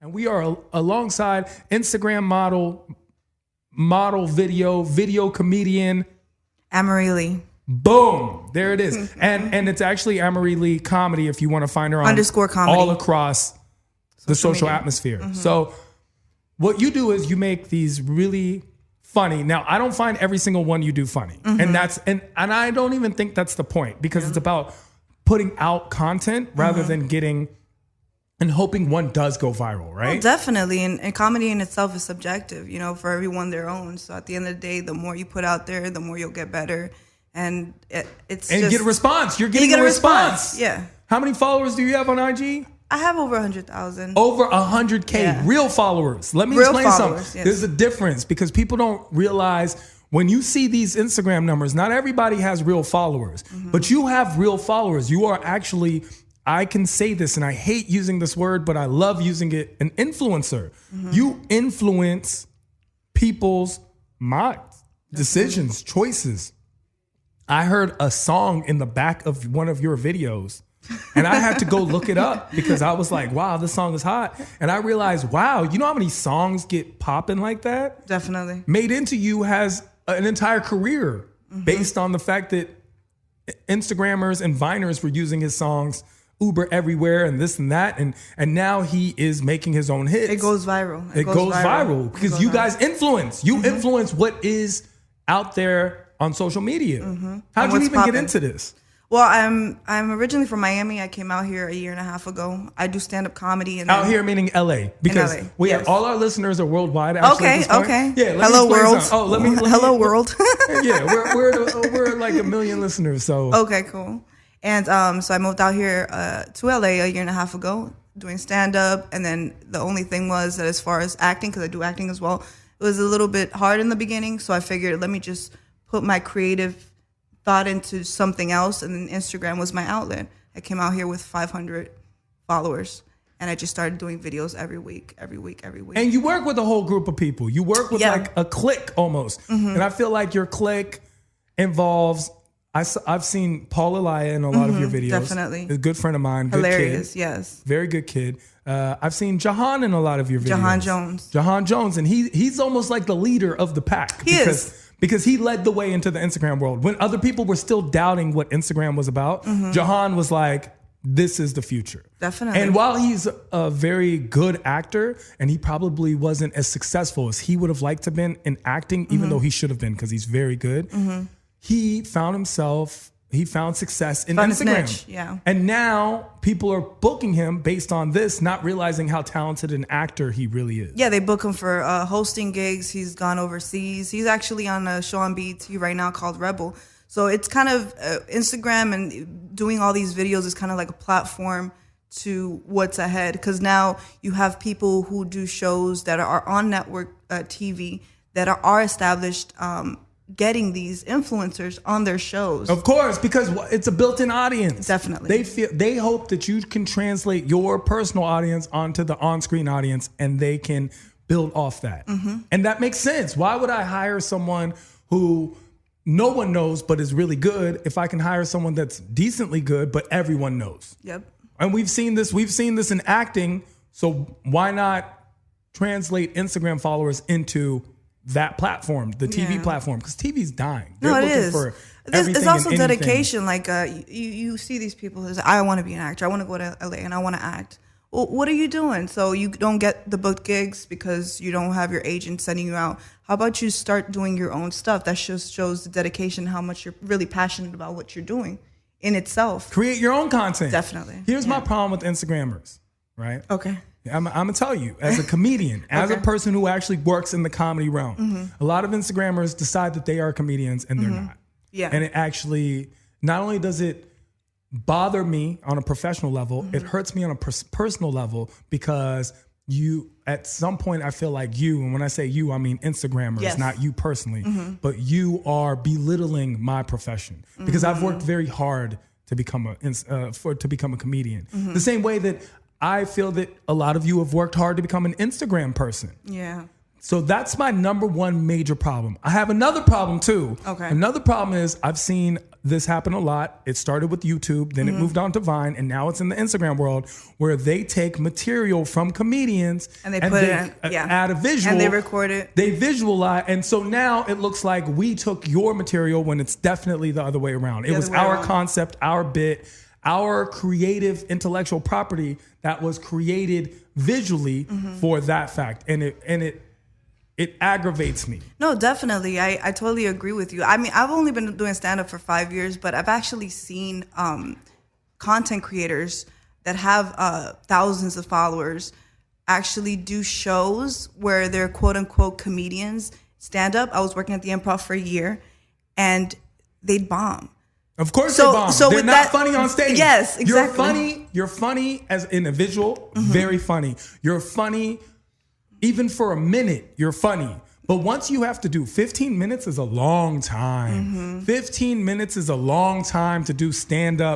And we are alongside Instagram model video comedian, Amarie Lee. Boom. There it is. And it's actually Amarie Lee Comedy if you want to find her on _comedy. all across the social media. atmosphere. So what you do is you make these really funny. Now, I don't find every single one you do funny. And I don't even think that's the point, because it's about putting out content rather than getting and hoping one does go viral, right? Well, definitely. And comedy in itself is subjective, for everyone their own. So at the end of the day, the more you put out there, the more you'll get better. And it's and just, get a response. You're getting a response. Yeah. How many followers do you have on IG? I have over 100,000. Over 100K real followers. Let me explain something. Yes. There's a difference, because people don't realize when you see these Instagram numbers, not everybody has real followers, but you have real followers. You are actually, I can say this, and I hate using this word, but I love using it, an influencer. You influence people's minds, decisions, choices. I heard a song in the back of one of your videos, and I had to go look it up because I was like, wow, this song is hot. And I realized, wow, you know how many songs get popping like that? Definitely. Made Into You has an entire career based on the fact that Instagrammers and Viners were using his songs Uber everywhere and this and that. And now he is making his own hits. It goes viral. It goes viral because you guys influence. You influence what is out there on social media. How did you even get into this? Well, I'm originally from Miami. I came out here a year and a half ago. I do stand-up comedy. And out here meaning LA, because LA, we have all our listeners are worldwide. Actually, Okay. Yeah. Hello world. Oh, let me. Hello world. Yeah, we're like 1 million listeners. So okay, cool. And so I moved out here to LA a year and a half ago, doing stand-up. And then the only thing was that as far as acting, because I do acting as well, it was a little bit hard in the beginning. So I figured, let me just put my creative thought into something else, and then Instagram was my outlet. I came out here with 500 followers, and I just started doing videos every week. And you work with a whole group of people. You work with like a clique almost. And I feel like your clique involves, I've seen Paul Elia in a lot of your videos. Definitely. A good friend of mine. Hilarious, good kid. yes. Very good kid. I've seen Jahan in a lot of your videos. Jahan Jones. And he's almost like the leader of the pack. He is. Because he led the way into the Instagram world. When other people were still doubting what Instagram was about, Jahan was like, this is the future. Definitely. And while he's a very good actor, and he probably wasn't as successful as he would have liked to have been in acting, even though he should have been, because he's very good, he found success in Instagram. Yeah. And now people are booking him based on this, not realizing how talented an actor he really is. Yeah, they book him for hosting gigs. He's gone overseas. He's actually on a show on BET right now called Rebel. So it's kind of Instagram and doing all these videos is kind of like a platform to what's ahead. Because now you have people who do shows that are on network TV that are established, getting these influencers on their shows. Of course, because it's a built-in audience. Definitely. They hope that you can translate your personal audience onto the on-screen audience, and they can build off that. And that makes sense. Why would I hire someone who no one knows but is really good if I can hire someone that's decently good but everyone knows? Yep. And we've seen this in acting, so why not translate Instagram followers into that platform, the TV platform, because TV's dying. They're looking for everything. It's also and dedication. Like you see these people who say, I want to be an actor. I want to go to LA and I want to act. Well, what are you doing? So you don't get the booked gigs because you don't have your agent sending you out. How about you start doing your own stuff? That just shows the dedication, how much you're really passionate about what you're doing in itself. Create your own content. Definitely. Here's my problem with Instagrammers, right? Okay. I'm going to tell you, as a comedian, as a person who actually works in the comedy realm, a lot of Instagrammers decide that they are comedians and they're not. Yeah. And it actually, not only does it bother me on a professional level, it hurts me on a personal level, because at some point, I feel like and when I say you, I mean Instagrammers, not you personally, but you are belittling my profession, because I've worked very hard to become a comedian. The same way that I feel that a lot of you have worked hard to become an Instagram person. Yeah. So that's my number one major problem. I have another problem too. Okay. Another problem is I've seen this happened a lot. It started with YouTube, then it moved on to Vine, and now it's in the Instagram world where they take material from comedians and they put it in, add a visual. And they record it. They visualize. And so now it looks like we took your material when it's definitely the other way around. It was our concept, our bit, our creative intellectual property that was created visually for that fact. And it aggravates me. No, definitely. I totally agree with you. I mean, I've only been doing stand-up for 5 years, but I've actually seen content creators that have thousands of followers actually do shows where they're quote-unquote comedians stand up. I was working at the Improv for a year, and they'd bomb. Of course they bomb. So they're not funny on stage. Yes, exactly. You're funny as an individual, very funny. You're funny even for a minute, you're funny. But once you have to do 15 minutes is a long time. 15 minutes is a long time to do stand up.